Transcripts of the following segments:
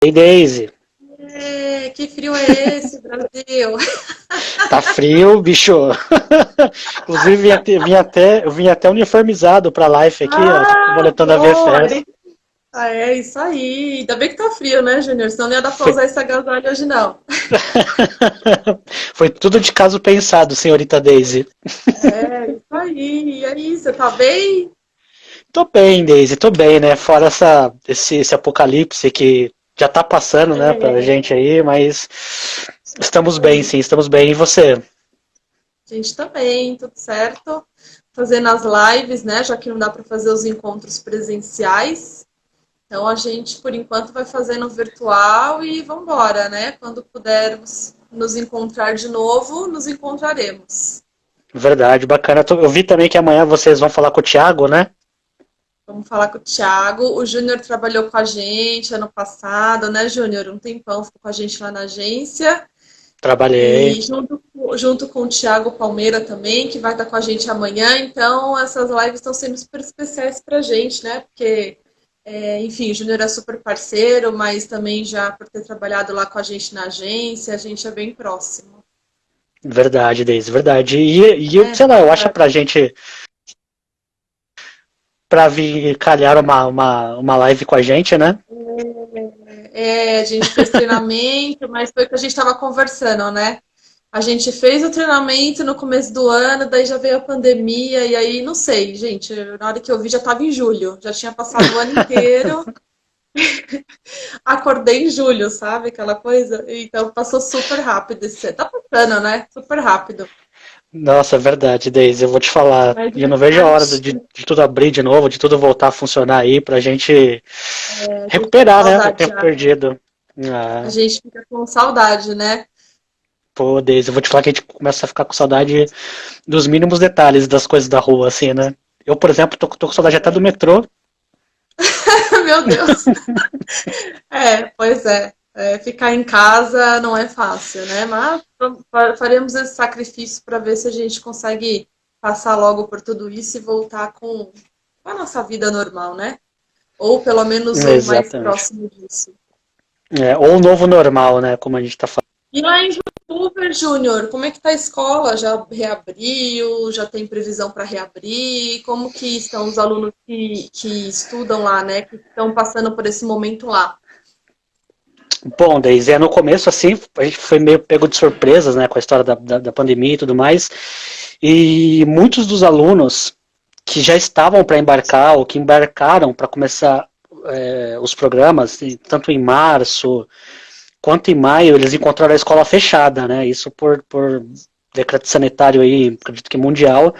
Ei, Daisy, Que frio é esse, Brasil? tá frio, bicho. Inclusive, eu vim até uniformizado pra live aqui, ó. Tô com o Ah, boletão da boa! VFS. Ah, é isso aí. Ainda bem que tá frio, né, Júnior? Senão não ia dar pra Foi, usar esse agasalho hoje, não. foi tudo de caso pensado, senhorita Daisy. É, isso aí. E aí, você tá bem? Tô bem, Daisy, tô bem, né? Fora esse apocalipse que já tá passando, né, pra É, gente aí, mas estamos isso bem, aí. sim, estamos bem. E você? A gente tá bem, tudo certo. Fazendo as lives, né? Já que não dá pra fazer os encontros presenciais. Então a gente, por enquanto, vai fazendo virtual e vambora, né? Quando pudermos nos encontrar de novo, nos encontraremos. Verdade, bacana. Eu vi também que amanhã vocês vão falar com o Thiago, né? Vamos falar com o Thiago. O Júnior trabalhou com a gente ano passado, né, Júnior? Um tempão ficou com a gente lá na agência. Trabalhei. E junto com o Thiago Palmeira também, que vai estar com a gente amanhã. Então, essas lives estão sendo super especiais para a gente, né? Porque, enfim, o Júnior é super parceiro, mas também já por ter trabalhado lá com a gente na agência, a gente é bem próximo. Verdade, Deise, verdade. É, Sei lá, eu acho pra gente, pra vir calhar uma live com a gente, né? a gente fez treinamento, mas foi o que a gente estava conversando, né? A gente fez o treinamento no começo do ano, daí já veio a pandemia, e aí não sei, gente. Na hora que eu vi já estava em julho, já tinha passado o ano inteiro. Acordei em julho, sabe? Aquela coisa. Então passou super rápido esse. Tá passando, né? Super rápido. Nossa, é verdade, Deise, eu vou te falar. Mas Eu é não vejo a hora parte. de tudo abrir de novo, de tudo voltar a funcionar aí, pra gente A gente tá com recuperar, né, o saudade tempo já. perdido. A Ah, gente fica com saudade, né? pô, Deise, eu vou te falar que a gente começa a ficar com saudade dos mínimos detalhes das coisas da rua, assim, né? Eu, por exemplo, tô com saudade até do metrô. Meu Deus. Pois é. Ficar em casa não é fácil, né? Mas faremos esse sacrifício para ver se a gente consegue passar logo por tudo isso e voltar com a nossa vida normal, né? Ou pelo menos o mais Exatamente. próximo disso. É, ou o novo normal, né, como a gente tá falando. E lá em Vancouver, Júnior, como é que tá a escola? Já reabriu? Já tem previsão para reabrir? Como que estão os alunos que estudam lá, né? Que estão passando por esse momento lá? Bom, Deise, no começo, assim, a gente foi meio pego de surpresas, né, com a história da pandemia e tudo mais, e muitos dos alunos que já estavam para embarcar ou que embarcaram para começar os programas, tanto em março quanto em maio, eles encontraram a escola fechada, né, isso por decreto sanitário aí, acredito que mundial,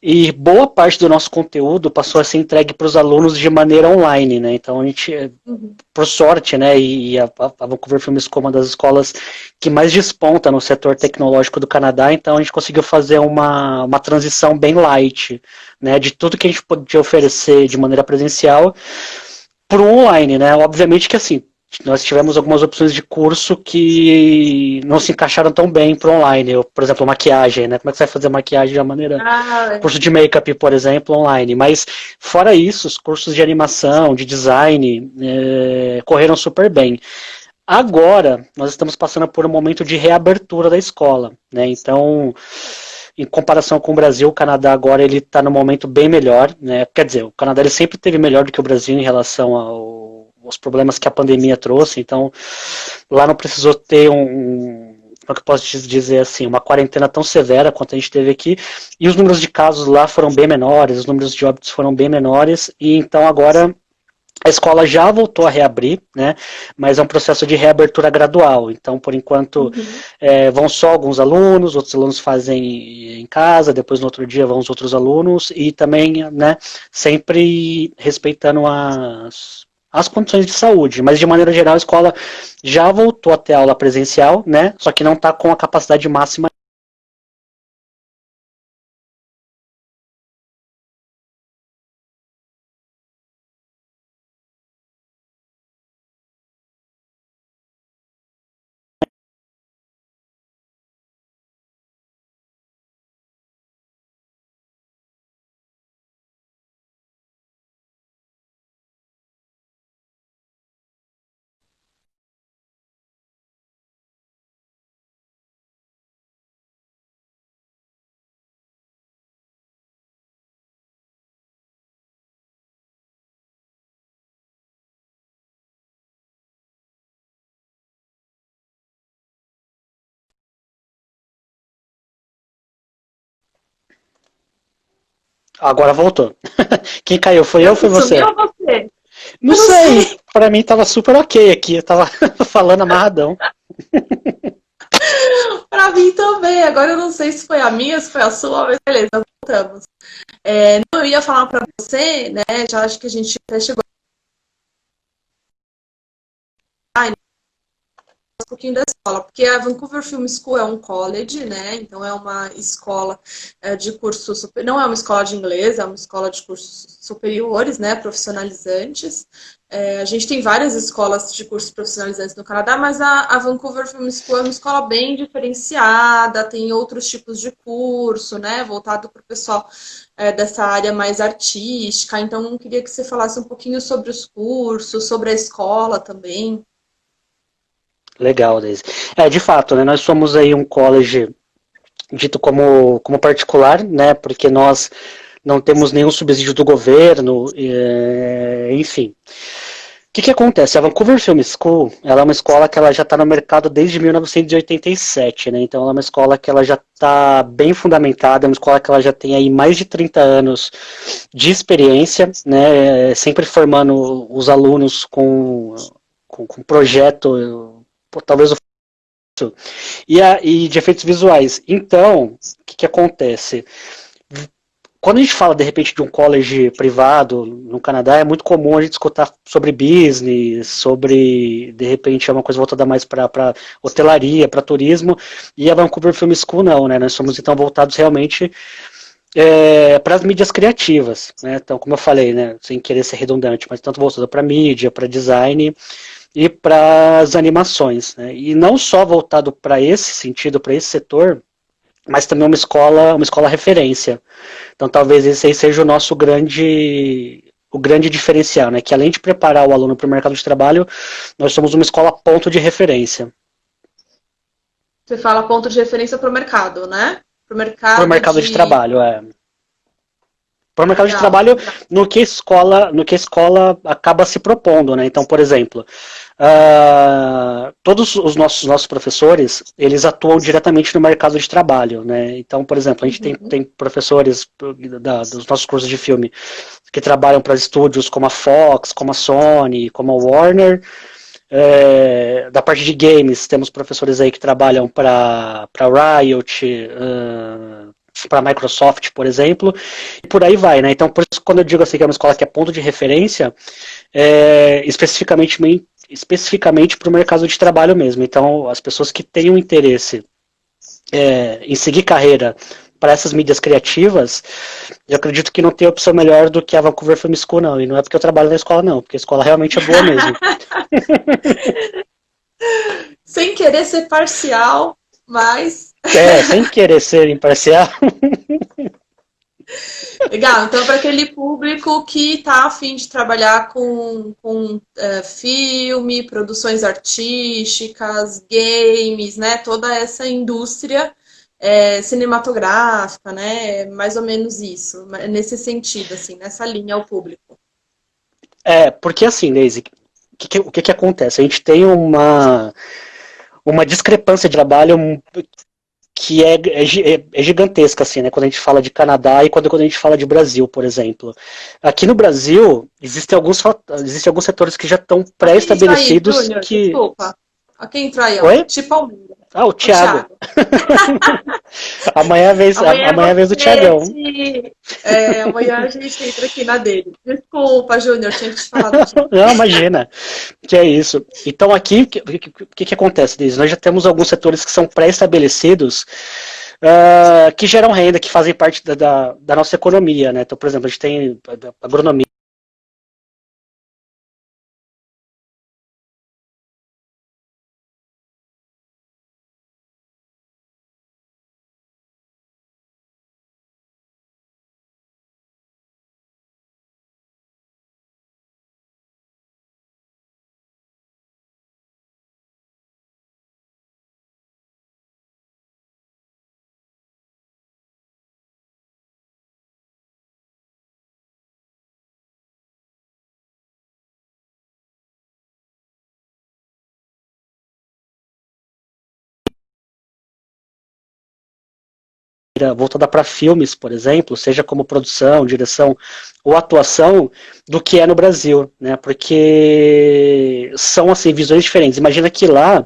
e boa parte do nosso conteúdo passou a ser entregue para os alunos de maneira online, né? Então a gente, Uhum. por sorte, né, e a Vancouver Film School é uma das escolas que mais desponta no setor tecnológico do Canadá, então a gente conseguiu fazer uma transição bem light, né, de tudo que a gente podia oferecer de maneira presencial para o online, né? Obviamente que assim, nós tivemos algumas opções de curso que não se encaixaram tão bem para online. Eu, por exemplo, maquiagem, né? Como é que você vai fazer maquiagem de uma maneira Ah, curso de make-up, por exemplo, online. Mas, fora isso, os cursos de animação, de design, correram super bem. Agora, nós estamos passando por um momento de reabertura da escola, né? Então, em comparação com o Brasil, o Canadá agora ele está no momento bem melhor, né? Quer dizer, o Canadá ele sempre teve melhor do que o Brasil em relação aos problemas que a pandemia trouxe. Então, lá não precisou ter como é que eu posso dizer assim, uma quarentena tão severa quanto a gente teve aqui, e os números de casos lá foram bem menores, os números de óbitos foram bem menores, e então agora a escola já voltou a reabrir, né? Mas é um processo de reabertura gradual. Então, por enquanto, uhum. vão só alguns alunos, outros alunos fazem em casa, depois no outro dia vão os outros alunos, e também, né, sempre respeitando as condições de saúde, mas de maneira geral a escola já voltou a ter aula presencial, né? Só que não está com a capacidade máxima. Agora voltou. Quem caiu? Foi eu ou foi Sumiu você? ou você? Não Eu não sei. sei. Pra mim tava super ok aqui. Eu tava falando amarradão. Pra mim também. Agora eu não sei se foi a minha, se foi a sua, mas beleza, voltamos. Não, eu ia falar pra você, né? Já acho que a gente até chegou um pouquinho da escola, porque a Vancouver Film School é um college, né? Então é uma escola de curso super, não é uma escola de inglês, é uma escola de cursos superiores, né? Profissionalizantes. A gente tem várias escolas de cursos profissionalizantes no Canadá, mas a Vancouver Film School é uma escola bem diferenciada, tem outros tipos de curso, né? Voltado para o pessoal dessa área mais artística. Então, eu queria que você falasse um pouquinho sobre os cursos, sobre a escola também. Legal, Daisy. De fato, né? Nós somos aí um college dito como particular, né? Porque nós não temos nenhum subsídio do governo, enfim. O que acontece? A Vancouver Film School, ela é uma escola que ela já está no mercado desde 1987, né? Então ela é uma escola que ela já está bem fundamentada, é uma escola que ela já tem aí mais de 30 anos de experiência, né? Sempre formando os alunos com projeto, talvez e de efeitos visuais. Então, que acontece? Quando a gente fala, de repente, de um college privado no Canadá, é muito comum a gente escutar sobre business, sobre, de repente, é uma coisa voltada mais para hotelaria, para turismo, e a Vancouver Film School não, né? Nós somos, então, voltados realmente para as mídias criativas, né? Então, como eu falei, né, sem querer ser redundante, mas tanto voltado para mídia, para design e para as animações, né? E não só voltado para esse sentido, para esse setor, mas também uma escola referência. Então talvez esse aí seja o grande diferencial, né? Que além de preparar o aluno para o mercado de trabalho, nós somos uma escola ponto de referência. Você fala ponto de referência para o mercado, né? Para o Para o mercado mercado de de. trabalho, para o mercado de Legal, trabalho legal. no que a escola acaba se propondo, né? Então, por exemplo, todos os nossos professores, eles atuam diretamente no mercado de trabalho, né? Então, por exemplo, a gente Uhum. tem professores dos nossos cursos de filme que trabalham para estúdios como a Fox, como a Sony, como a Warner. Da parte de games, temos professores aí que trabalham para Riot, para a Microsoft, por exemplo, e por aí vai, né? Então, por isso, quando eu digo assim que é uma escola que é ponto de referência, especificamente para o mercado de trabalho mesmo. Então, as pessoas que têm um interesse em seguir carreira para essas mídias criativas, eu acredito que não tem opção melhor do que a Vancouver Film School, não. E não é porque eu trabalho na escola, não, porque a escola realmente é boa mesmo. Sem querer ser parcial, mas Sem querer ser imparcial. legal. Então, para aquele público que está a fim de trabalhar com filme, produções artísticas, games, né? Toda essa indústria cinematográfica, né? Mais ou menos isso, nesse sentido, assim, nessa linha ao público. Porque assim, Daisy, o que acontece? A gente tem uma discrepância de trabalho que é gigantesca, assim, né? Quando a gente fala de Canadá e quando a gente fala de Brasil, por exemplo. Aqui no Brasil, existem alguns setores que já estão A quem entrou aí, pré-estabelecidos Júnior? que. Desculpa. A quem entrou aí, ó? Oi? Tipo Almeida. Ah, o O Thiago. Thiago. Amanhã é Amanhã é a vez do você Thiagão. te. Amanhã a gente entra aqui na dele. Desculpa, Júnior, tinha que te falar do Thiago. Não, imagina. Que é isso. Então aqui, o que acontece, Deise? Nós já temos alguns setores que são pré-estabelecidos que geram renda, que fazem parte da nossa economia, né? Então, por exemplo, a gente tem agronomia, voltada para filmes, por exemplo, seja como produção, direção ou atuação, do que é no Brasil, né? Porque são assim visões diferentes. Imagina que lá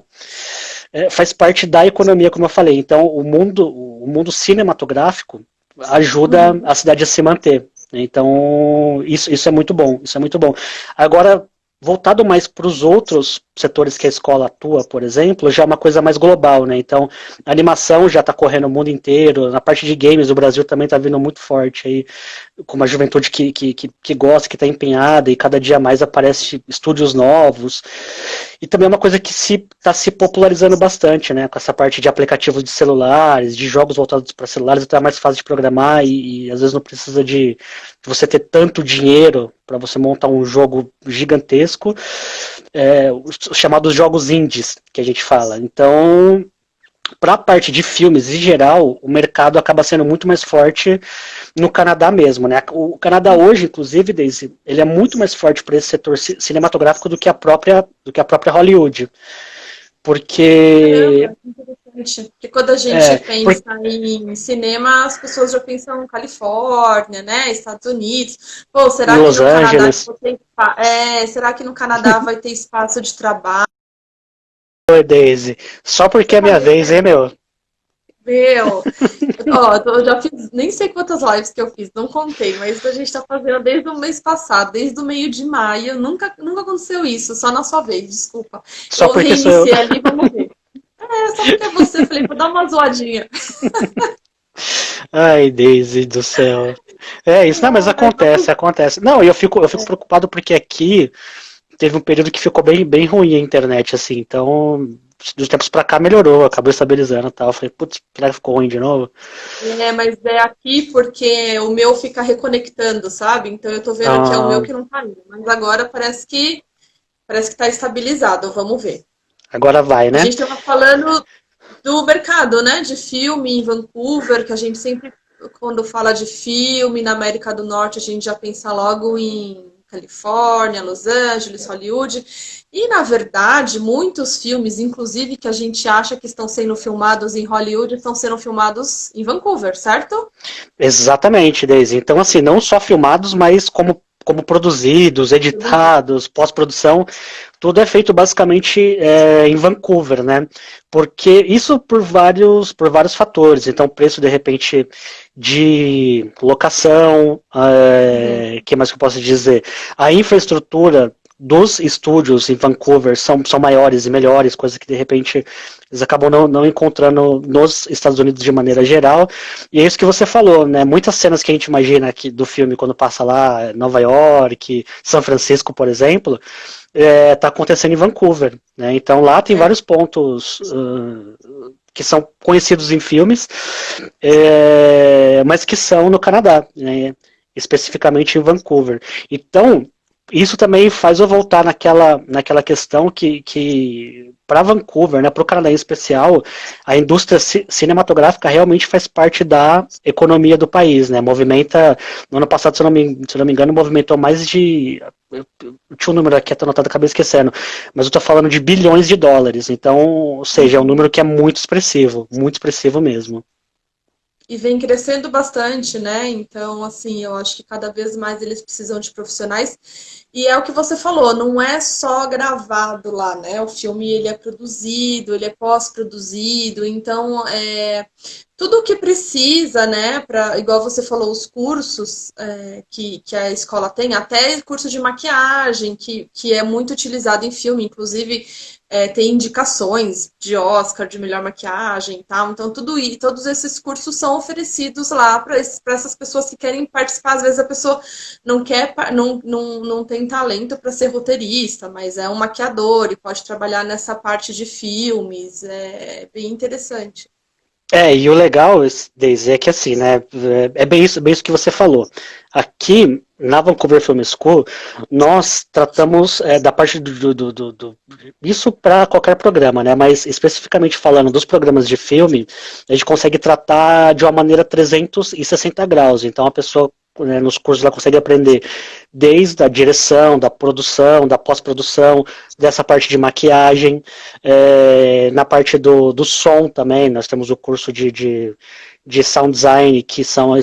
faz parte da economia, como eu falei. Então, o mundo cinematográfico ajuda a cidade a se manter. Então, isso é muito bom. Isso é muito bom. Agora, voltado mais para os outros setores que a escola atua, por exemplo, já é uma coisa mais global, né? Então, a animação já está correndo o mundo inteiro, na parte de games o Brasil também está vindo muito forte aí, com uma juventude que gosta, que está empenhada, e cada dia mais aparece estúdios novos. E também é uma coisa que está se popularizando bastante, né? Com essa parte de aplicativos de celulares, de jogos voltados para celulares, então é mais fácil de programar e às vezes não precisa de você ter tanto dinheiro para você montar um jogo gigantesco, os chamados jogos indies, que a gente fala. Então, para a parte de filmes em geral, o mercado acaba sendo muito mais forte no Canadá mesmo, né? O Canadá hoje, inclusive, Daisy, ele é muito mais forte para esse setor cinematográfico do que a própria Hollywood. Porque... Caramba, interessante. Porque quando a gente pensa em cinema, as pessoas já pensam em Califórnia, né? Estados Unidos. Pô, será que Los no Canadá Angeles. será que no Canadá vai ter espaço de trabalho? Oi, Daisy. Só porque é minha vez, hein, meu? Meu, ó, eu já fiz, nem sei quantas lives que eu fiz, não contei, mas a gente tá fazendo desde o mês passado, desde o meio de maio, nunca aconteceu isso, só na sua vez, desculpa. Só Eu porque sou eu. reiniciei ali, vamos ver. Só porque é você, eu falei, vou dar uma zoadinha. Ai, Daisy do céu. É isso, não, mas acontece. Não, e eu fico preocupado porque aqui teve um período que ficou bem ruim a internet, assim, então dos tempos pra cá melhorou, acabou estabilizando e tal. Eu falei, putz, será que ficou ruim de novo? Mas é aqui porque o meu fica reconectando, sabe? Então eu tô vendo que é o meu que não tá indo. Mas agora parece que tá estabilizado, vamos ver. Agora vai, A né? gente tava falando do mercado, né? De filme em Vancouver, que a gente sempre, quando fala de filme na América do Norte, a gente já pensa logo em Califórnia, Los Angeles, Hollywood. E, na verdade, muitos filmes, inclusive, que a gente acha que estão sendo filmados em Hollywood, estão sendo filmados em Vancouver, certo? Exatamente, Daisy. Então, assim, não só filmados, mas como produzidos, editados, pós-produção, tudo é feito basicamente em Vancouver, né? Porque isso por vários fatores. Então, preço de repente de locação, que mais que eu posso dizer? A infraestrutura dos estúdios em Vancouver são maiores e melhores, coisas que de repente eles acabam não encontrando nos Estados Unidos de maneira geral. E é isso que você falou, né? Muitas cenas que a gente imagina aqui do filme quando passa lá, Nova York, São Francisco, por exemplo, está acontecendo em Vancouver, né? Então lá tem vários pontos que são conhecidos em filmes, mas que são no Canadá, né? Especificamente em Vancouver. Então isso também faz eu voltar naquela questão que para Vancouver, né, para o Canadá em especial, a indústria cinematográfica realmente faz parte da economia do país, né? Movimenta, no ano passado, se eu não me engano, movimentou mais de, eu tinha um número aqui até anotado, acabei esquecendo, mas eu estou falando de bilhões de dólares, então, ou seja, é um número que é muito expressivo mesmo. E vem crescendo bastante, né? Então, assim, eu acho que cada vez mais eles precisam de profissionais. E é o que você falou, não é só gravado lá, né? O filme ele é produzido, ele é pós-produzido, então tudo o que precisa, né? Igual você falou, os cursos que a escola tem, até curso de maquiagem, que é muito utilizado em filme, inclusive tem indicações de Oscar, de melhor maquiagem e tal. Então, todos esses cursos são oferecidos lá para essas pessoas que querem participar. Às vezes a pessoa não quer, não tem talento para ser roteirista, mas é um maquiador e pode trabalhar nessa parte de filmes. É bem interessante. E o legal, Daisy, é que assim, né, é bem isso que você falou. Aqui, na Vancouver Film School, nós tratamos da parte isso para qualquer programa, né, mas especificamente falando dos programas de filme, a gente consegue tratar de uma maneira 360 graus. Então, a pessoa né, nos cursos ela consegue aprender desde a direção, da produção, da pós-produção, dessa parte de maquiagem, na parte do som também, nós temos o curso de sound design, que são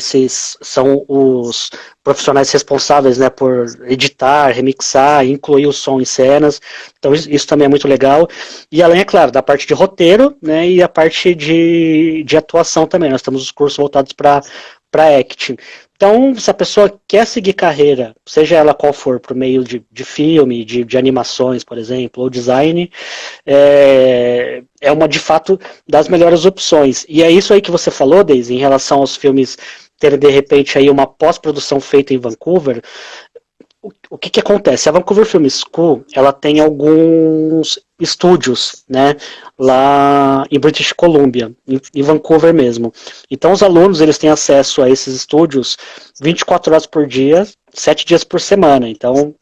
os profissionais responsáveis, né, por editar, remixar, incluir o som em cenas, então isso também é muito legal, e além, é claro, da parte de roteiro, né, e a parte de atuação também, nós temos os cursos voltados para acting. Então, se a pessoa quer seguir carreira, seja ela qual for, por meio de filme, de animações, por exemplo, ou design, é uma, de fato, das melhores opções. E é isso aí que você falou, Daisy, em relação aos filmes terem, de repente, aí uma pós-produção feita em Vancouver. O que acontece? A Vancouver Film School, ela tem alguns estúdios, né, lá em British Columbia, em Vancouver mesmo. Então os alunos, eles têm acesso a esses estúdios 24 horas por dia, 7 dias por semana. Então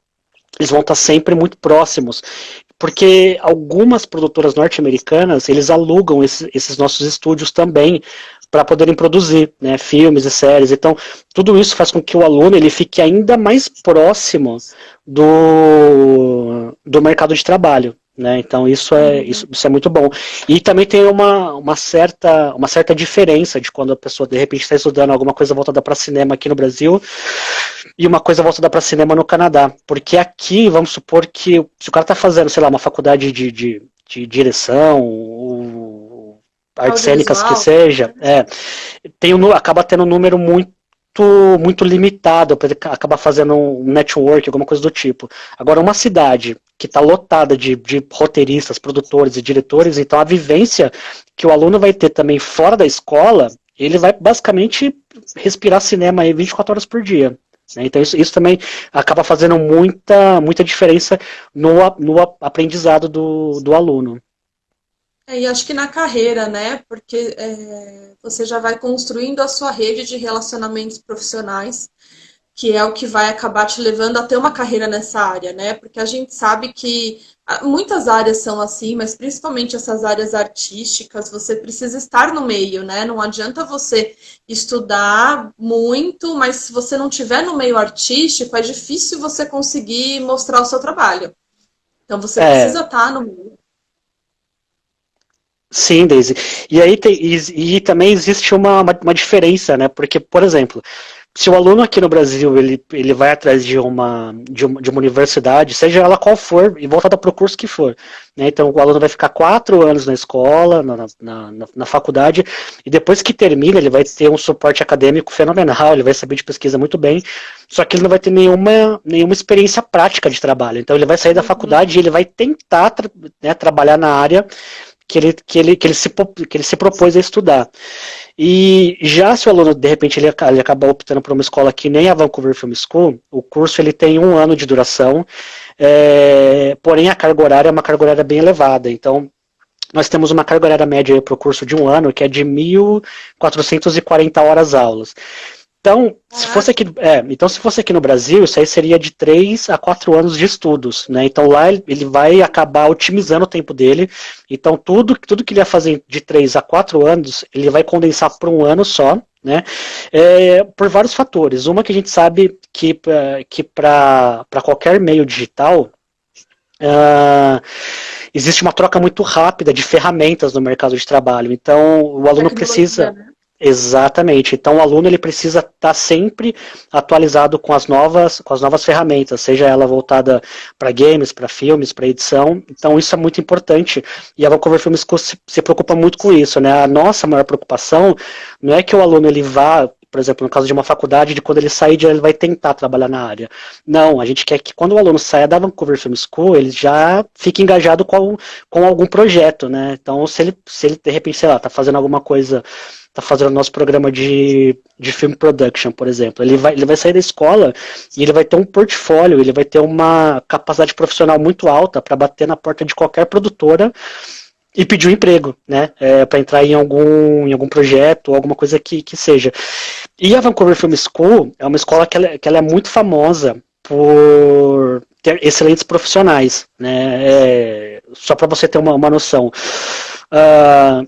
eles vão estar sempre muito próximos, porque algumas produtoras norte-americanas, eles alugam esses nossos estúdios também para poderem produzir, né, filmes e séries. Então, tudo isso faz com que o aluno ele fique ainda mais próximo do mercado de trabalho. Né? Então, isso é muito bom. E também tem uma certa diferença de quando a pessoa, de repente, está estudando alguma coisa voltada para cinema aqui no Brasil e uma coisa voltada para cinema no Canadá. Porque aqui, vamos supor que se o cara está fazendo, sei lá, uma faculdade de direção, ou artes cênicas que seja, acaba tendo um número muito limitado, para ele acabar fazendo um network, alguma coisa do tipo. Agora, uma cidade que está lotada de roteiristas, produtores e diretores, então a vivência que o aluno vai ter também fora da escola, ele vai basicamente respirar cinema aí 24 horas por dia. Né? Então isso também acaba fazendo muita diferença no aprendizado do aluno. E acho que na carreira, né? Porque você já vai construindo a sua rede de relacionamentos profissionais, que é o que vai acabar te levando a ter uma carreira nessa área, né? Porque a gente sabe que muitas áreas são assim, mas principalmente essas áreas artísticas, você precisa estar no meio, né? Não adianta você estudar muito, mas se você não estiver no meio artístico, é difícil você conseguir mostrar o seu trabalho. Então você precisa estar no meio. Sim, Daisy. E aí e também existe uma diferença, né? Porque, por exemplo, se o aluno aqui no Brasil ele vai atrás de uma universidade, seja ela qual for, e voltada para o curso que for, né? Então o aluno vai ficar 4 anos na escola, na faculdade, e depois que termina ele vai ter um suporte acadêmico fenomenal, ele vai saber de pesquisa muito bem, só que ele não vai ter nenhuma experiência prática de trabalho. Então ele vai sair da faculdade e ele vai tentar trabalhar na área que ele se propôs a estudar. E já se o aluno, de repente, ele acaba optando por uma escola que nem a Vancouver Film School, o curso ele tem 1 ano de duração, porém a carga horária é uma carga horária bem elevada. Então, nós temos uma carga horária média para o curso de 1 ano, que é de 1.440 horas aulas. Então, se fosse aqui no Brasil, isso aí seria de 3 a 4 anos de estudos, né? Então lá ele vai acabar otimizando o tempo dele. Então tudo que ele ia fazer de 3 a 4 anos, ele vai condensar por 1 ano só, né? Por vários fatores. Uma que a gente sabe que para qualquer meio digital, existe uma troca muito rápida de ferramentas no mercado de trabalho. Então o aluno precisa... Né? Exatamente. Então o aluno ele precisa estar sempre atualizado com as novas ferramentas, seja ela voltada para games, para filmes, para edição. Então isso é muito importante. E a Vancouver Film School se preocupa muito com isso, né? A nossa maior preocupação não é que o aluno ele vá, por exemplo, no caso de uma faculdade, de quando ele sair, ele vai tentar trabalhar na área. Não, a gente quer que quando o aluno saia da Vancouver Film School, ele já fique engajado com algum projeto, né? Então, se ele de repente, sei lá, está fazendo alguma coisa, está fazendo o nosso programa de film production, por exemplo, ele vai sair da escola e ele vai ter um portfólio, ele vai ter uma capacidade profissional muito alta para bater na porta de qualquer produtora e pedir um emprego, né, para entrar em algum projeto ou alguma coisa que seja. E a Vancouver Film School é uma escola que ela é muito famosa por ter excelentes profissionais, né, só para você ter uma noção.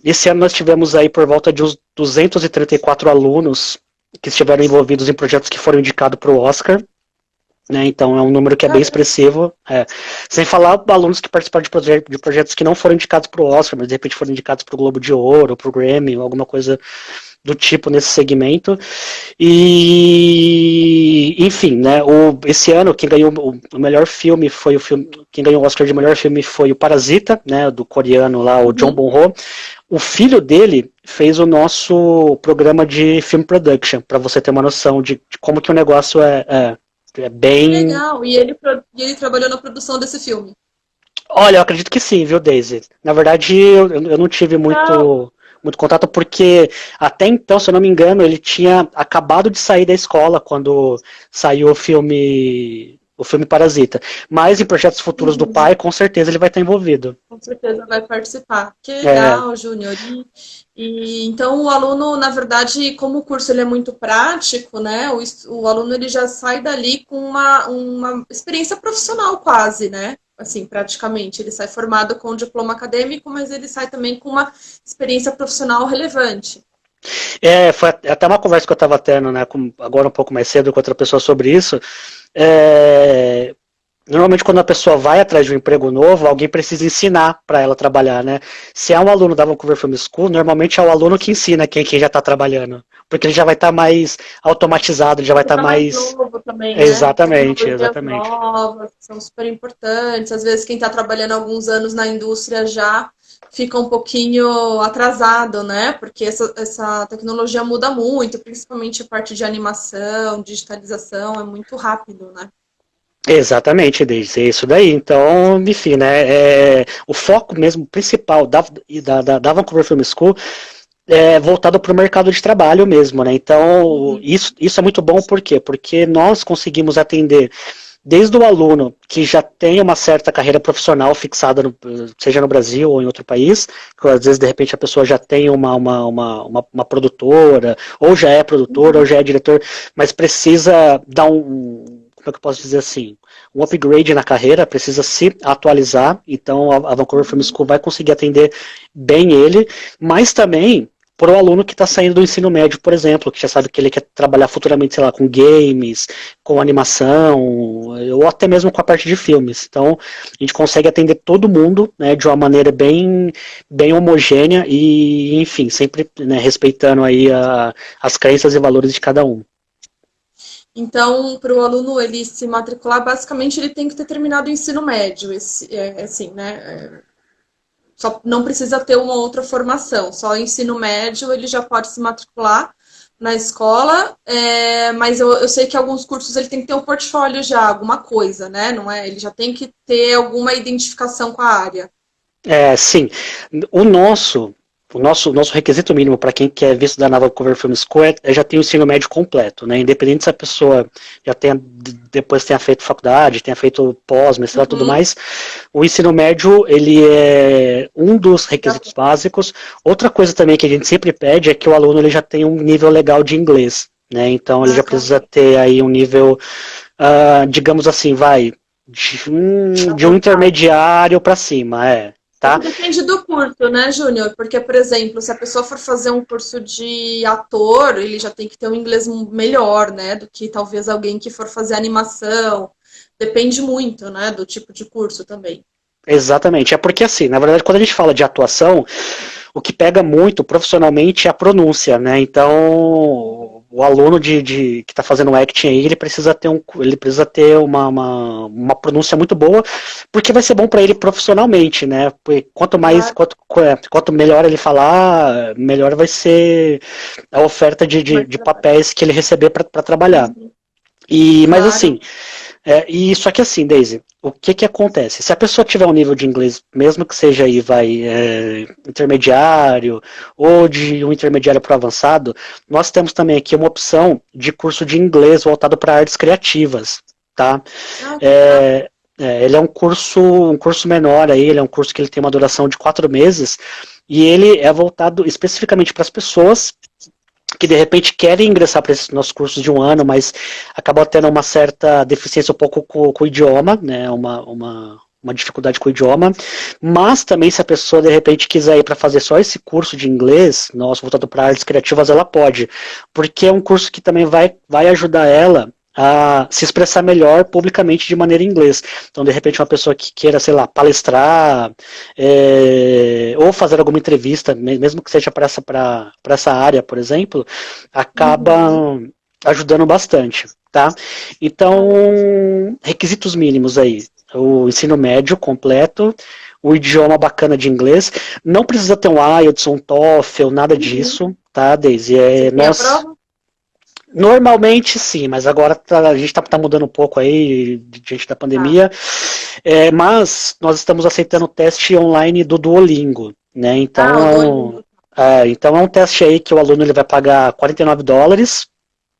Esse ano nós tivemos aí por volta de uns 234 alunos que estiveram envolvidos em projetos que foram indicados para o Oscar, né? Então é um número que é bem expressivo. Sem falar alunos que participaram de projetos que não foram indicados para o Oscar, mas de repente foram indicados para o Globo de Ouro, para o Grammy, alguma coisa do tipo nesse segmento. E enfim, né? Esse ano quem ganhou o melhor filme foi o filme, quem ganhou o Oscar de melhor filme foi o Parasita, né? Do coreano lá, o John Bong-ho. O filho dele fez o nosso programa de film production, para você ter uma noção de como que o negócio é bem... Legal, e ele trabalhou na produção desse filme. Olha, eu acredito que sim, viu, Daisy? Na verdade, eu não tive muito contato, porque até então, se eu não me engano, ele tinha acabado de sair da escola quando saiu o filme Parasita. Mas em projetos futuros do pai, com certeza ele vai estar envolvido. Com certeza vai participar. Que legal, Júnior. Então o aluno, na verdade, como o curso ele é muito prático, né? O aluno ele já sai dali com uma experiência profissional quase, né? Assim, praticamente. Ele sai formado com um diploma acadêmico, mas ele sai também com uma experiência profissional relevante. Foi até uma conversa que eu estava tendo, né, agora um pouco mais cedo com outra pessoa sobre isso. Normalmente quando a pessoa vai atrás de um emprego novo, alguém precisa ensinar para ela trabalhar, né? Se é um aluno da Vancouver Film School, normalmente é o aluno que ensina quem já está trabalhando, porque ele já vai estar mais automatizado, ele já vai estar mais novo também, né? Exatamente, exatamente. Novas, são super importantes. Às vezes quem está trabalhando há alguns anos na indústria já fica um pouquinho atrasado, né? Porque essa tecnologia muda muito, principalmente a parte de animação, digitalização, é muito rápido, né? Exatamente, Deise, é isso daí. Então, enfim, né? O foco mesmo principal da Vancouver Film School é voltado para o mercado de trabalho mesmo, né? Então, isso é muito bom, por quê? Porque nós conseguimos atender desde o aluno que já tem uma certa carreira profissional fixada, seja no Brasil ou em outro país, que às vezes de repente a pessoa já tem uma produtora, ou já é produtora, ou já é diretor, mas precisa dar como é que eu posso dizer assim, um upgrade na carreira, precisa se atualizar, então a Vancouver Film School vai conseguir atender bem ele, mas também para o aluno que está saindo do ensino médio, por exemplo, que já sabe que ele quer trabalhar futuramente, sei lá, com games, com animação, ou até mesmo com a parte de filmes. Então, a gente consegue atender todo mundo, né, de uma maneira bem homogênea e, enfim, sempre, né, respeitando aí as crenças e valores de cada um. Então, para o aluno ele se matricular, basicamente ele tem que ter terminado o ensino médio, assim, né? Só não precisa ter uma outra formação, só o ensino médio ele já pode se matricular na escola, mas eu sei que alguns cursos ele tem que ter um portfólio já, alguma coisa, né? Não é? Ele já tem que ter alguma identificação com a área. Sim. O nosso requisito mínimo para quem quer visto da Vancouver Film School já ter o ensino médio completo, né? Independente se a pessoa já depois tenha feito faculdade, tenha feito pós, mestrado e tudo mais, o ensino médio ele é um dos requisitos básicos. Outra coisa também que a gente sempre pede é que o aluno ele já tenha um nível legal de inglês, né? Então ele já precisa ter aí um nível, digamos assim, de um intermediário para cima, tá? Depende do curso, né, Júnior? Porque, por exemplo, se a pessoa for fazer um curso de ator, ele já tem que ter um inglês melhor, né? Do que talvez alguém que for fazer animação. Depende muito, né, do tipo de curso também. Exatamente. É porque, assim, na verdade, quando a gente fala de atuação, o que pega muito profissionalmente é a pronúncia, né? Então, o aluno que está fazendo acting aí, ele precisa ter uma pronúncia muito boa, porque vai ser bom para ele profissionalmente, né? Porque quanto melhor ele falar, melhor vai ser a oferta de papéis que ele receber para trabalhar. Mas assim, só que assim, Daisy, o que acontece? Se a pessoa tiver um nível de inglês, mesmo que seja aí, intermediário, ou de um intermediário para avançado, nós temos também aqui uma opção de curso de inglês voltado para artes criativas, tá? Ele é um curso menor aí, ele é um curso que ele tem uma duração de 4 meses, e ele é voltado especificamente para as pessoas que de repente querem ingressar para esses nossos cursos de um ano, mas acabam tendo uma certa deficiência um pouco com o idioma, né, uma uma dificuldade com o idioma, mas também se a pessoa de repente quiser ir para fazer só esse curso de inglês, nosso voltado para artes criativas, ela pode, porque é um curso que também vai ajudar ela a se expressar melhor publicamente de maneira em inglês. Então, de repente, uma pessoa que queira, sei lá, palestrar, ou fazer alguma entrevista, mesmo que seja para essa área, por exemplo, acaba ajudando bastante, tá? Então, requisitos mínimos aí. O ensino médio completo, o idioma bacana de inglês. Não precisa ter um IELTS, um TOEFL, nada disso, tá, Daisy? Você tem a prova? Normalmente sim, mas agora a gente está mudando um pouco aí diante da Tá. pandemia. Mas nós estamos aceitando o teste online do Duolingo, né? Ah, o Duolingo. Então é um teste aí que o aluno ele vai pagar $49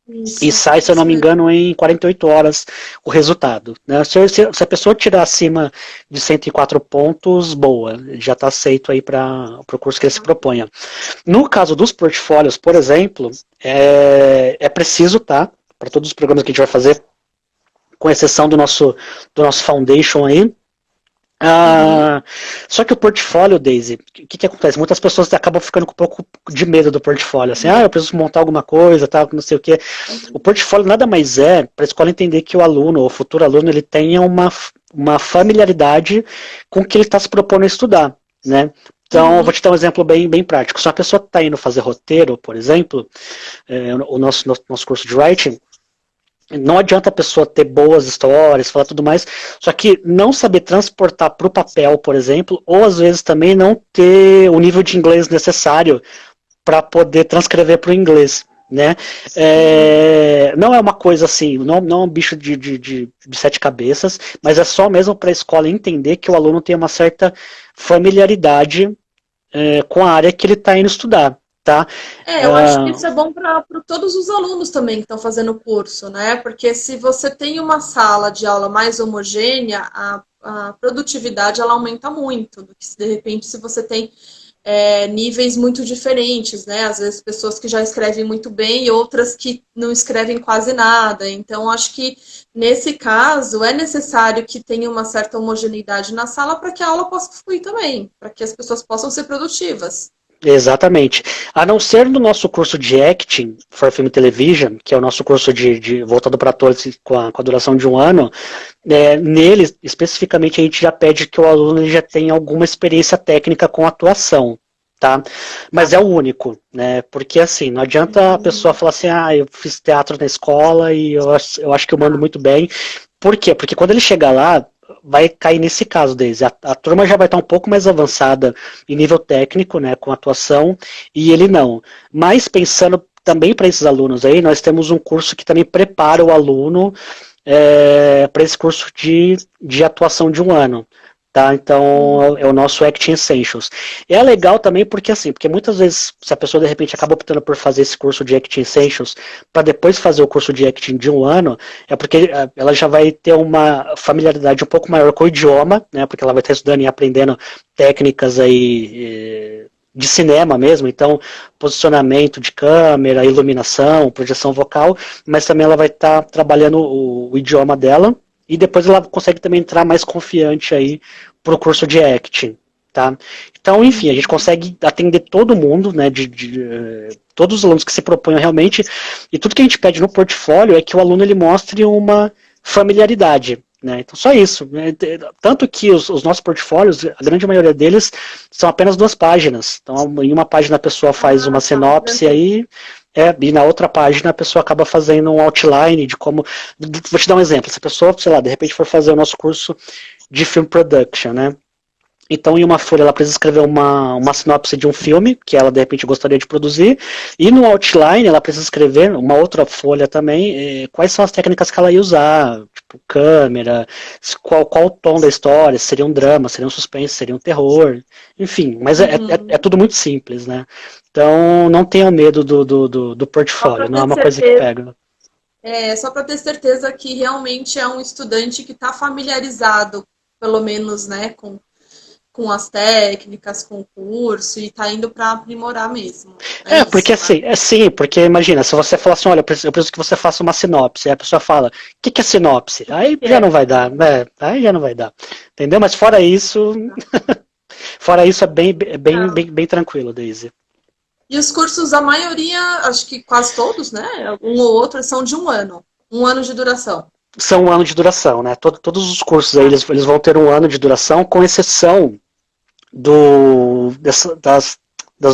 e Isso, sai, se eu não isso me mesmo. engano, em 48 horas o resultado. Né? Se a pessoa tirar acima de 104 pontos, boa, já está aceito aí para o curso que ele se proponha. No caso dos portfólios, por exemplo, é preciso, tá? Para todos os programas que a gente vai fazer, com exceção do nosso Foundation aí. Uhum. Só que o portfólio, Daisy, o que acontece? Muitas pessoas acabam ficando com um pouco de medo do portfólio, assim, eu preciso montar alguma coisa, tal, não sei o quê. O portfólio nada mais é para a escola entender que o aluno, ou o futuro aluno, ele tenha uma familiaridade com o que ele está se propondo a estudar, né? Então, eu vou Uhum. te dar um exemplo bem prático. Se uma pessoa está indo fazer roteiro, por exemplo, o nosso curso de writing, não adianta a pessoa ter boas histórias, falar tudo mais, só que não saber transportar para o papel, por exemplo, ou às vezes também não ter o nível de inglês necessário para poder transcrever para o inglês. Né? Não é uma coisa assim, não é um bicho de sete cabeças, mas é só mesmo para a escola entender que o aluno tem uma certa familiaridade com a área que ele está indo estudar. Tá? Eu acho que isso é bom para todos os alunos também que estão fazendo o curso, né? Porque se você tem uma sala de aula mais homogênea, a produtividade ela aumenta muito, do que se de repente se você tem níveis muito diferentes, né? Às vezes pessoas que já escrevem muito bem e outras que não escrevem quase nada. Então, acho que nesse caso é necessário que tenha uma certa homogeneidade na sala para que a aula possa fluir também, para que as pessoas possam ser produtivas. Exatamente. A não ser no nosso curso de Acting for Film and Television, que é o nosso curso voltado para atores com a duração de um ano, nele, especificamente, a gente já pede que o aluno ele já tenha alguma experiência técnica com atuação. Tá? Mas é o único, né? Porque assim, não adianta a pessoa falar assim, eu fiz teatro na escola e eu acho que eu mando muito bem. Por quê? Porque quando ele chegar lá, vai cair nesse caso deles. A turma já vai estar um pouco mais avançada em nível técnico, né, com atuação, e ele não. Mas pensando também para esses alunos aí, nós temos um curso que também prepara o aluno para esse curso de atuação de um ano. Tá? Então é o nosso Acting Essentials. É legal também porque muitas vezes, se a pessoa de repente acaba optando por fazer esse curso de Acting Essentials para depois fazer o curso de Acting de um ano, é porque ela já vai ter uma familiaridade um pouco maior com o idioma, né? Porque ela vai estar estudando e aprendendo técnicas aí de cinema mesmo, então posicionamento de câmera, iluminação, projeção vocal, mas também ela vai estar trabalhando o idioma dela e depois ela consegue também entrar mais confiante aí pro curso de acting, tá? Então, enfim, a gente consegue atender todo mundo, né, todos os alunos que se proponham realmente, e tudo que a gente pede no portfólio é que o aluno ele mostre uma familiaridade, né? Então, só isso. Né? Tanto que os nossos portfólios, a grande maioria deles, são apenas 2 páginas. Então, em uma página a pessoa faz uma Tá, sinopse aí, e na outra página a pessoa acaba fazendo um outline de como. Vou te dar um exemplo. Se a pessoa, sei lá, de repente for fazer o nosso curso de film production, né? Então, em uma folha, ela precisa escrever uma sinopse de um filme que ela, de repente, gostaria de produzir. E no outline, ela precisa escrever uma outra folha também, quais são as técnicas que ela ia usar, tipo câmera, qual o tom da história, se seria um drama, seria um suspense, seria um terror, enfim. Mas é tudo muito simples, né? Então, não tenha medo do Só para portfólio, não é ter uma coisa que certeza. pega. Só para ter certeza que realmente é um estudante que está familiarizado, pelo menos, né, com as técnicas, com o curso, e tá indo para aprimorar mesmo. Porque Isso, né? assim, porque imagina, se você falar assim, olha, eu preciso que você faça uma sinopse, aí a pessoa fala, o que é sinopse? Aí já não vai dar, né? Aí já não vai dar. Entendeu? Mas fora isso é bem tranquilo, Daisy. E os cursos, a maioria, acho que quase todos, né? Um ou outro, são de 1 ano. 1 ano de duração. São um ano de duração, né? Todos os cursos aí, Ah, eles vão ter um ano de duração, com exceção das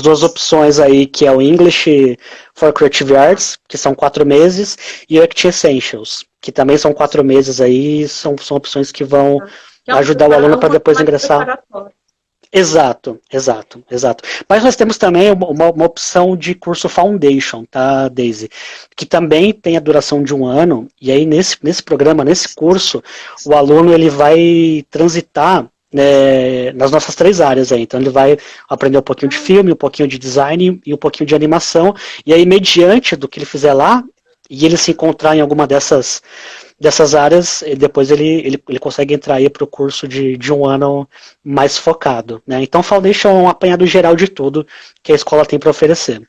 duas opções aí, que é o English for Creative Arts, que são 4 meses, e o Acting Essentials, que também são 4 meses aí, são opções que vão que ajudar o é aluno um para curso depois mais ingressar. preparatório. Exato. Mas nós temos também uma opção de curso Foundation, tá, Daisy? Que também tem a duração de um ano, e aí nesse programa, nesse curso, o aluno ele vai transitar, né, nas nossas 3 áreas aí. Então ele vai aprender um pouquinho de filme, um pouquinho de design e um pouquinho de animação, e aí mediante do que ele fizer lá, e ele se encontrar em alguma dessas áreas, depois ele consegue entrar aí para o curso de um ano mais focado. Né? Então, Foundation é um apanhado geral de tudo que a escola tem para oferecer.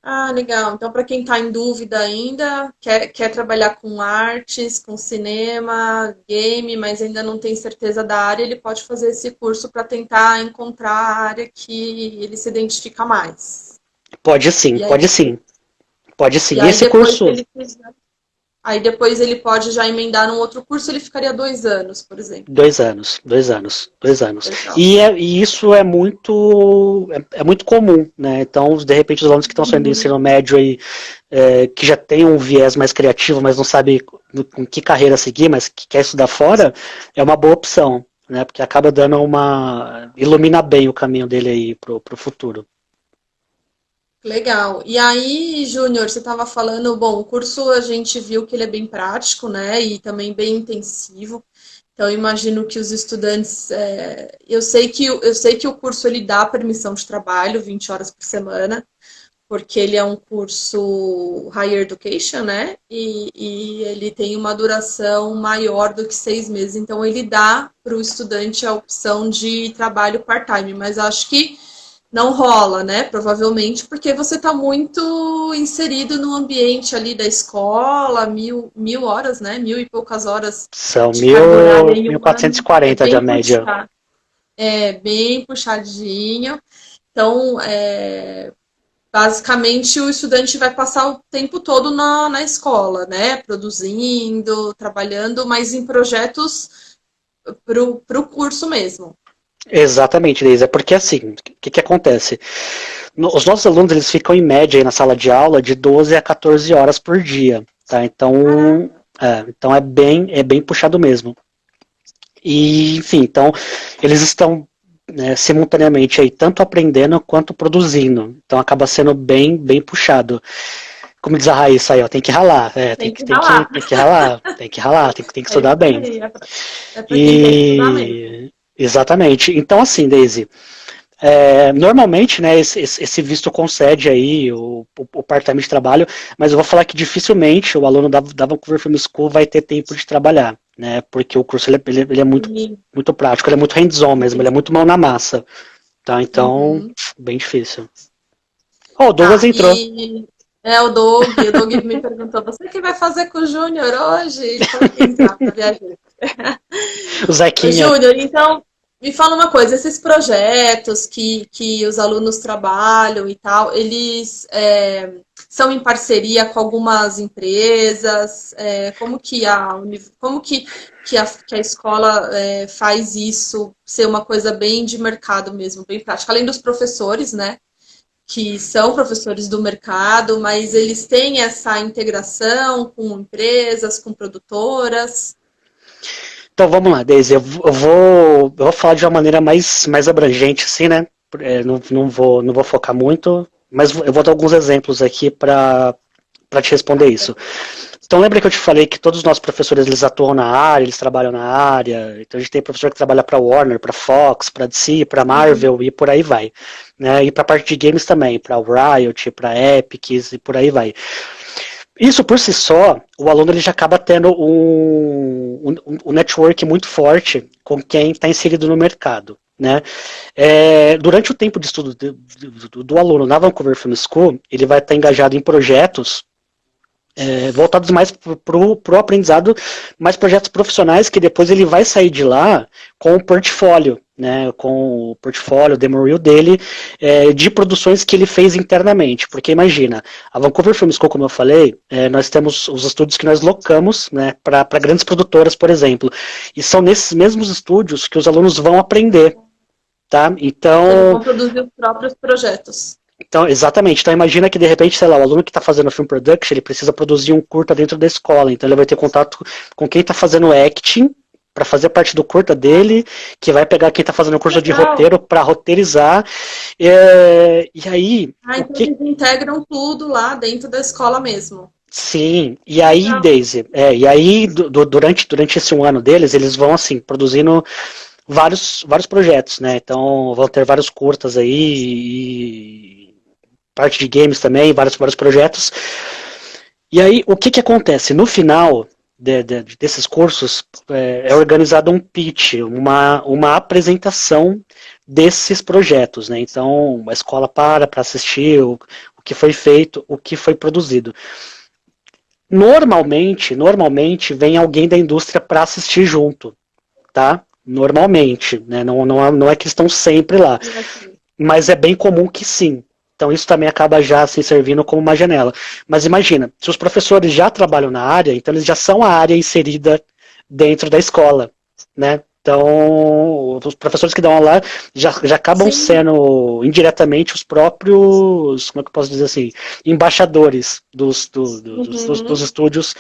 Ah, legal. Então, para quem está em dúvida ainda, quer trabalhar com artes, com cinema, game, mas ainda não tem certeza da área, ele pode fazer esse curso para tentar encontrar a área que ele se identifica mais. Pode sim, E aí, pode sim. Pode sim. e E aí esse depois que curso. ele fizer, aí depois ele pode já emendar num outro curso, ele ficaria 2 anos, por exemplo. 2 anos, 2 anos, 2 anos. Legal. E isso é muito comum, né? Então, de repente, os alunos que estão saindo do ensino médio aí, que já tem um viés mais criativo, mas não sabe com que carreira seguir, mas que quer estudar fora, é uma boa opção, né? Porque acaba dando ilumina bem o caminho dele aí pro futuro. Legal. E aí, Júnior, você estava falando, bom, o curso a gente viu que ele é bem prático, né? E também bem intensivo. Então, eu imagino que os estudantes, eu sei que o curso ele dá permissão de trabalho, 20 horas por semana, porque ele é um curso higher education, né? E ele tem uma duração maior do que 6 meses. Então, ele dá para o estudante a opção de trabalho part-time. Mas acho que não rola, né? Provavelmente porque você está muito inserido no ambiente ali da escola, mil horas, né? Mil e poucas horas São de carga horária em mil um quatrocentos e ano. É quarenta de a bem média. puxado, é bem puxadinho. Então, basicamente, o estudante vai passar o tempo todo na escola, né? Produzindo, trabalhando, mas em projetos para o curso mesmo. Exatamente, Deise. É porque assim, o que acontece? Os nossos alunos eles ficam em média aí na sala de aula de 12 a 14 horas por dia, tá? Então é bem puxado mesmo. E, enfim, então eles estão, né, simultaneamente aí tanto aprendendo quanto produzindo. Então acaba sendo bem puxado. Como diz a Raíssa aí, ó, tem que ralar, Tem que ralar. tem que ralar, tem que É estudar isso bem. aí. É para quem quer estudar mesmo. Exatamente. Então, assim, Daisy, normalmente, né, esse visto concede aí o part-time de trabalho, mas eu vou falar que dificilmente o aluno da Vancouver Film School vai ter tempo de trabalhar, né, porque o curso ele é E, muito prático, ele é muito hands-on mesmo, ele é muito mão na massa, tá? Então, uhum. bem difícil. Oh, o Douglas Tá, entrou, e o Doug me perguntou, você que vai fazer com o Júnior hoje? Ele falou que ia entrar para viajar. o Zequinha. Júnior, então, me fala uma coisa, esses projetos que os alunos trabalham e tal, eles são em parceria com algumas empresas? Como que a escola faz isso ser uma coisa bem de mercado mesmo, bem prática? Além dos professores, né? Que são professores do mercado, mas eles têm essa integração com empresas, com produtoras. Então vamos lá, Daisy. Eu vou falar de uma maneira mais abrangente, assim, né? Não vou focar muito, mas eu vou dar alguns exemplos aqui para te responder isso. Então lembra que eu te falei que todos os nossos professores eles atuam na área, eles trabalham na área. Então a gente tem professor que trabalha para Warner, para Fox, para DC, para Marvel e por aí vai, né? E para a parte de games também, para Riot, para Epic e por aí vai. Isso por si só, o aluno ele já acaba tendo um network muito forte com quem está inserido no mercado. né? Durante o tempo de estudo do aluno na Vancouver Film School, ele vai estar engajado em projetos voltados mais para o aprendizado, mais projetos profissionais que depois ele vai sair de lá com o portfólio, né, com o portfólio, o demo reel dele, de produções que ele fez internamente, porque imagina, a Vancouver Film School, como eu falei, nós temos os estúdios que nós locamos, né, para grandes produtoras, por exemplo, e são nesses mesmos estúdios que os alunos vão aprender, tá? Então, eles vão produzir os próprios projetos. Então, exatamente. Então, imagina que, de repente, sei lá, o aluno que está fazendo film production, ele precisa produzir um curta dentro da escola. Então, ele vai ter contato com quem está fazendo acting, para fazer parte do curta dele, que vai pegar quem está fazendo o curso de roteiro para roteirizar. E aí... então eles integram tudo lá dentro da escola mesmo. Sim, e aí, Daisy, durante esse um ano deles, eles vão, assim, produzindo vários projetos, né? Então, vão ter vários curtas aí, e parte de games também, vários projetos. E aí, o que acontece? No final desses cursos, é organizado um pitch, uma apresentação desses projetos, né? Então, a escola para assistir o que foi feito, o que foi produzido. Normalmente vem alguém da indústria para assistir junto, tá? Normalmente, né? Não é que estão sempre lá, mas é bem comum que sim. Então isso também acaba já se servindo como uma janela. Mas imagina, se os professores já trabalham na área, então eles já são a área inserida dentro da escola, né? Então, os professores que dão aula lá já acabam sendo indiretamente os próprios, como é que eu posso dizer assim, embaixadores dos estúdios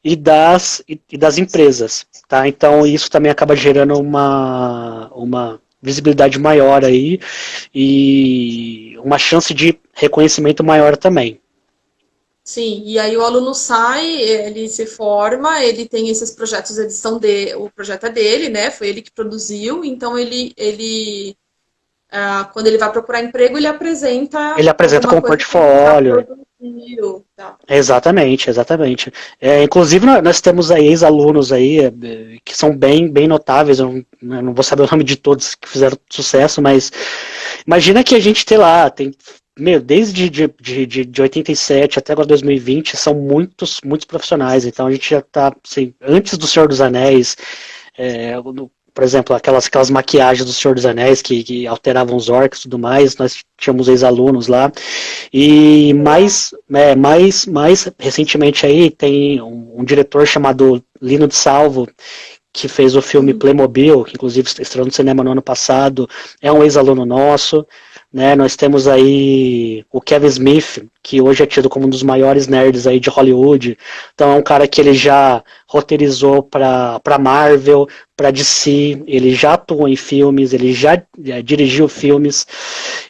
e das empresas, tá? Então isso também acaba gerando uma visibilidade maior aí e uma chance de reconhecimento maior também. Sim, e aí o aluno sai, ele se forma, ele tem esses projetos, o projeto é dele, né? Foi ele que produziu, então quando ele vai procurar emprego, ele apresenta. Ele apresenta com portfólio. Tá. Exatamente. Inclusive, nós temos aí ex-alunos aí que são bem notáveis. Eu não vou saber o nome de todos que fizeram sucesso, mas imagina que a gente tem desde de 87 até agora 2020, são muitos profissionais. Então a gente já está, assim, antes do Senhor dos Anéis, por exemplo, aquelas maquiagens do Senhor dos Anéis que alteravam os orcs e tudo mais, nós tínhamos ex-alunos lá. E mais recentemente aí tem um diretor chamado Lino de Salvo, que fez o filme Playmobil, que inclusive estreou no cinema no ano passado, é um ex-aluno nosso. Né, nós temos aí o Kevin Smith, que hoje é tido como um dos maiores nerds aí de Hollywood. Então é um cara que ele já roteirizou para Marvel, para DC, ele já atuou em filmes, ele já dirigiu filmes.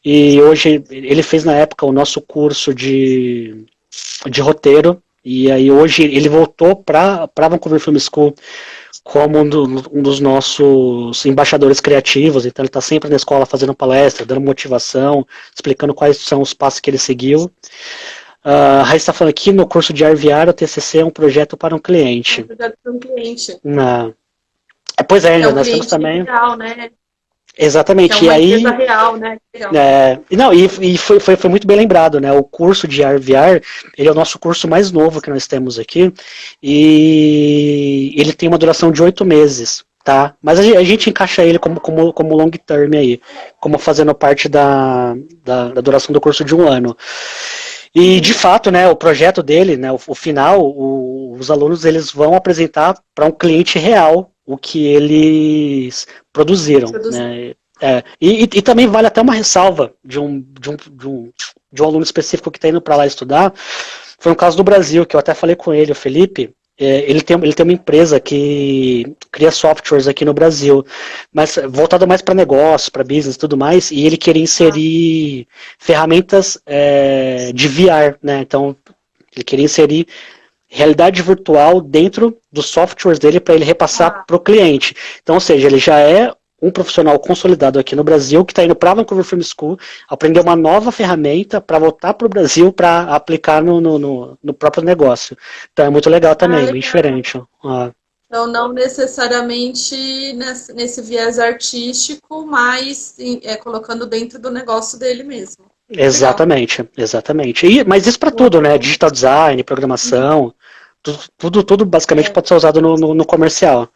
E hoje ele fez na época o nosso curso de roteiro. E aí hoje ele voltou para Vancouver Film School como um dos nossos embaixadores criativos. Então ele está sempre na escola fazendo palestra, dando motivação, explicando quais são os passos que ele seguiu. A Raíssa está falando aqui, no curso de RVR, o TCC é um projeto para um cliente. É um projeto para um cliente. Pois nós temos também... Real, né? Exatamente, que é uma empresa real, né? E foi muito bem lembrado, né? O curso de RVR, ele é o nosso curso mais novo que nós temos aqui, e ele tem uma duração de 8 meses, tá? Mas a gente encaixa ele como long term aí, como fazendo parte da duração do curso de um ano. E, de fato, né, o projeto dele, né, o final, os alunos eles vão apresentar para um cliente real o que eles produziram. Né? E também vale até uma ressalva de um aluno específico que está indo para lá estudar. Foi um caso do Brasil, que eu até falei com ele, o Felipe. Ele tem uma empresa que cria softwares aqui no Brasil, mas voltado mais para negócio, para business e tudo mais, e ele queria inserir ferramentas de VR, né? Então, ele queria inserir realidade virtual dentro dos softwares dele para ele repassar para o cliente. Então, ou seja, ele já é um profissional consolidado aqui no Brasil que está indo para a Vancouver Film School, aprender uma nova ferramenta para voltar para o Brasil para aplicar no próprio negócio. Então é muito legal também, bem diferente. Então, não necessariamente nesse viés artístico, mas colocando dentro do negócio dele mesmo. Legal. Exatamente, exatamente. Mas isso para tudo, né? Digital design, programação, tudo basicamente É, pode ser usado no comercial.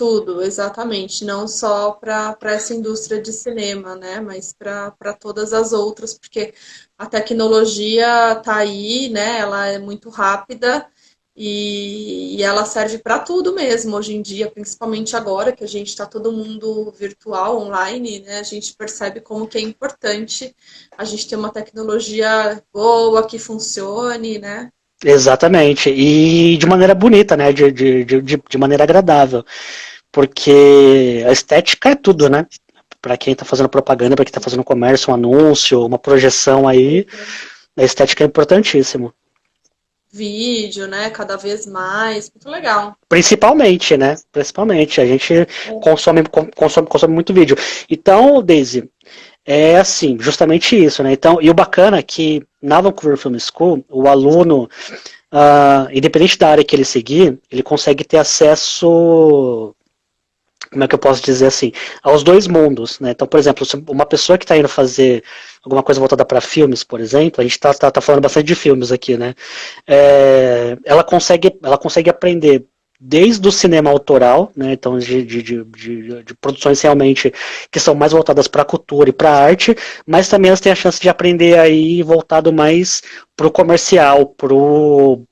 tudo, exatamente. Não só para essa indústria de cinema, né? Mas para todas as outras, porque a tecnologia está aí, né? Ela é muito rápida e ela serve para tudo mesmo hoje em dia, principalmente agora que a gente está todo mundo virtual, online, né? A gente percebe como que é importante a gente ter uma tecnologia boa, que funcione, né? Exatamente. E de maneira bonita, né? De maneira agradável. Porque a estética é tudo, né? Para quem está fazendo propaganda, para quem está fazendo comércio, um anúncio, uma projeção aí, a estética é importantíssimo. Vídeo, né? Cada vez mais. Muito legal. Principalmente, né? Principalmente. A gente consome muito vídeo. Então, Daisy, é assim, justamente isso, né? Então, e o bacana é que na Vancouver Film School, o aluno, independente da área que ele seguir, ele consegue ter acesso, como é que eu posso dizer assim, aos dois mundos, né? Então, por exemplo, uma pessoa que está indo fazer alguma coisa voltada para filmes, por exemplo, a gente tá falando bastante de filmes aqui, né? Ela consegue aprender desde o cinema autoral, né, então de produções realmente que são mais voltadas para a cultura e para a arte, mas também elas têm a chance de aprender aí voltado mais para o comercial, pro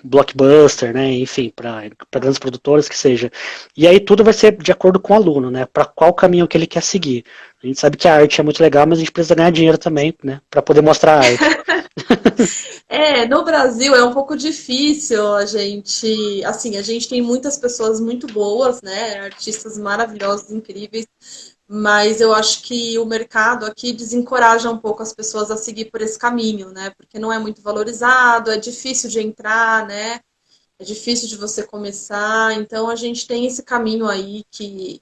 blockbuster, né, enfim, para grandes produtoras que seja. E aí tudo vai ser de acordo com o aluno, né, para qual caminho que ele quer seguir. A gente sabe que a arte é muito legal, mas a gente precisa ganhar dinheiro também, né, para poder mostrar a arte. No Brasil é um pouco difícil a gente tem muitas pessoas muito boas, né? Artistas maravilhosos, incríveis, mas eu acho que o mercado aqui desencoraja um pouco as pessoas a seguir por esse caminho, né? Porque não é muito valorizado, é difícil de entrar, né? É difícil de você começar, então a gente tem esse caminho aí que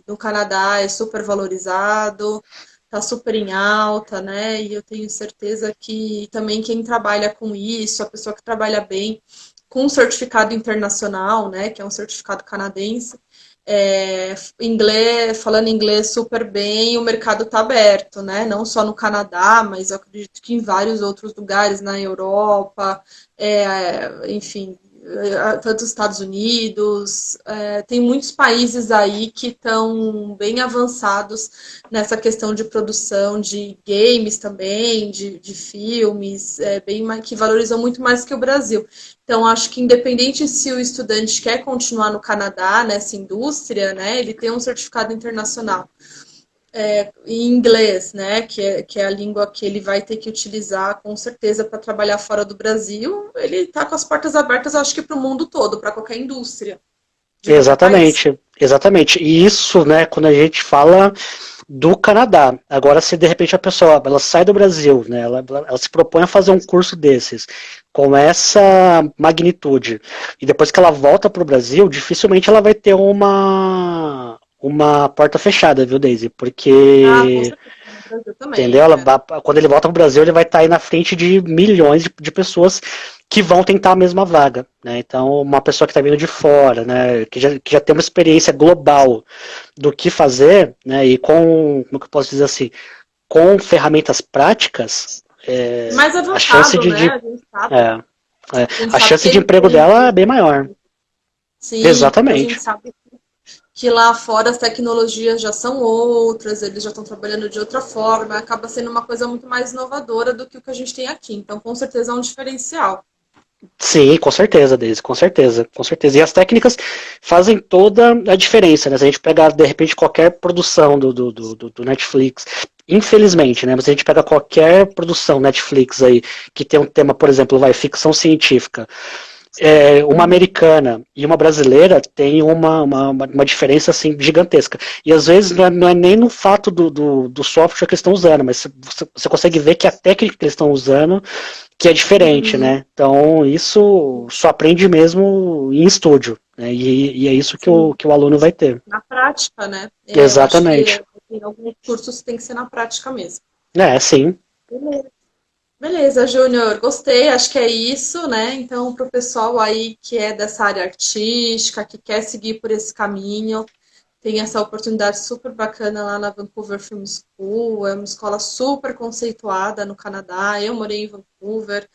no Canadá é super valorizado, tá super em alta, né? E eu tenho certeza que também quem trabalha com isso, a pessoa que trabalha bem com um certificado internacional, né? Que é um certificado canadense, falando inglês super bem, o mercado está aberto, né? Não só no Canadá, mas eu acredito que em vários outros lugares, na Europa, enfim, tanto os Estados Unidos, tem muitos países aí que estão bem avançados nessa questão de produção de games também, de filmes, que valorizam muito mais que o Brasil. Então, acho que independente se o estudante quer continuar no Canadá, nessa indústria, né, ele tem um certificado internacional em inglês, né, que é a língua que ele vai ter que utilizar com certeza para trabalhar fora do Brasil, ele está com as portas abertas, acho que para o mundo todo, para qualquer indústria de qualquer país. Exatamente, exatamente. E isso, né, quando a gente fala do Canadá. Agora, se de repente a pessoa ela sai do Brasil, né, ela se propõe a fazer um curso desses com essa magnitude e depois que ela volta para o Brasil, dificilmente ela vai ter uma porta fechada, viu, Daisy? Ah, com Porque certeza, no Brasil entendeu? também. Quando ele volta para o Brasil, ele vai estar aí na frente de milhões de pessoas que vão tentar a mesma vaga. Né? Então, uma pessoa que está vindo de fora, né, que já tem uma experiência global do que fazer, né, e como que eu posso dizer assim, com ferramentas práticas, Mais a chance avançado, de, né? de é, A gente a sabe chance que de ele emprego tem. dela é bem maior. Sim, porque a gente Exatamente. sabe que lá fora as tecnologias já são outras, eles já estão trabalhando de outra forma, acaba sendo uma coisa muito mais inovadora do que o que a gente tem aqui. Então, com certeza é um diferencial. Sim, com certeza, Deise, com certeza, com certeza. E as técnicas fazem toda a diferença, né? Se a gente pegar, de repente, qualquer produção do Netflix, infelizmente, né? Mas se a gente pega qualquer produção Netflix aí, que tem um tema, por exemplo, ficção científica, uma americana e uma brasileira tem uma diferença assim gigantesca. E às vezes não é nem no fato do software que eles estão usando, mas você consegue ver que a técnica que eles estão usando que é diferente, Uhum, né? Então isso só aprende mesmo em estúdio, né? E é isso que o, sim. que o aluno vai ter. Na prática, né? Eu acho que Exatamente. em alguns cursos tem que ser na prática mesmo. Sim. Beleza. Beleza, Júnior, gostei, acho que é isso, né? Então, para o pessoal aí que é dessa área artística, que quer seguir por esse caminho, tem essa oportunidade super bacana lá na Vancouver Film School, é uma escola super conceituada no Canadá, eu morei em Vancouver.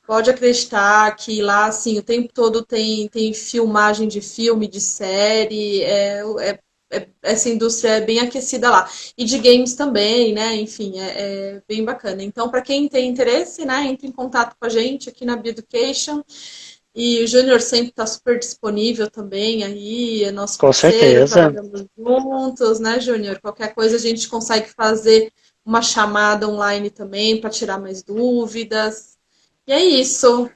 Pode acreditar que lá, assim, o tempo todo tem filmagem de filme, de série, essa indústria é bem aquecida lá. E de games também, né? Enfim, é bem bacana. Então, para quem tem interesse, né, entre em contato com a gente aqui na Bioeducation. E o Júnior sempre está super disponível também aí, é nosso Com parceiro, certeza. trabalhamos juntos, né, Júnior? Qualquer coisa a gente consegue fazer uma chamada online também para tirar mais dúvidas. E é isso.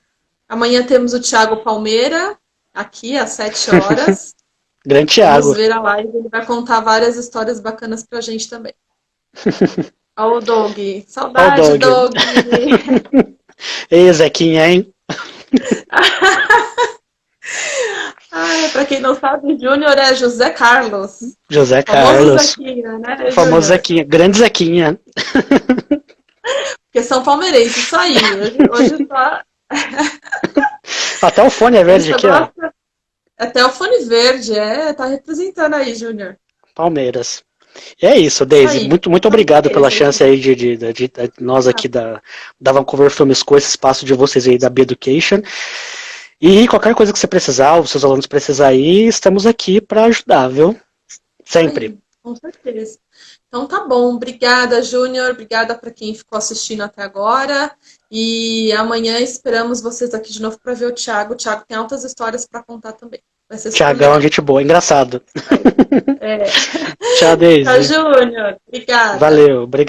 Amanhã temos o Thiago Palmeira aqui às 7 horas. Grande Vamos Thiago. ver a live, ele vai contar várias histórias bacanas pra gente também. Ó o Doug. Ó o Saudade, Doug. Doug. Ei, Zequinha, hein? Ai, pra quem não sabe, Júnior é José Carlos. José Famoso Carlos. Zequinha, O né, famoso Júnior? Zequinha. Grande Zequinha. Porque são palmeirenses, isso aí. Hoje só. Até o fone é Ele verde só aqui, ó. gosta. Até o fone verde, tá representando aí, Júnior. Palmeiras. E é isso, Isso Daisy. aí. Muito, muito Então, obrigado pela beleza. chance aí de nós aqui da Vancouver Film School, esse espaço de vocês aí da Bioeducation. E qualquer coisa que você precisar, os seus alunos precisar aí, estamos aqui para ajudar, viu? Isso Sempre. aí, com certeza. Então tá bom. Obrigada, Júnior. Obrigada para quem ficou assistindo até agora. E amanhã esperamos vocês aqui de novo para ver o Thiago. O Thiago tem altas histórias para contar também. Vai ser super Tiagão, legal. gente boa, engraçado. É. Tchau, Tchau, Daisy. Júnior. Obrigada. Valeu, obrigado.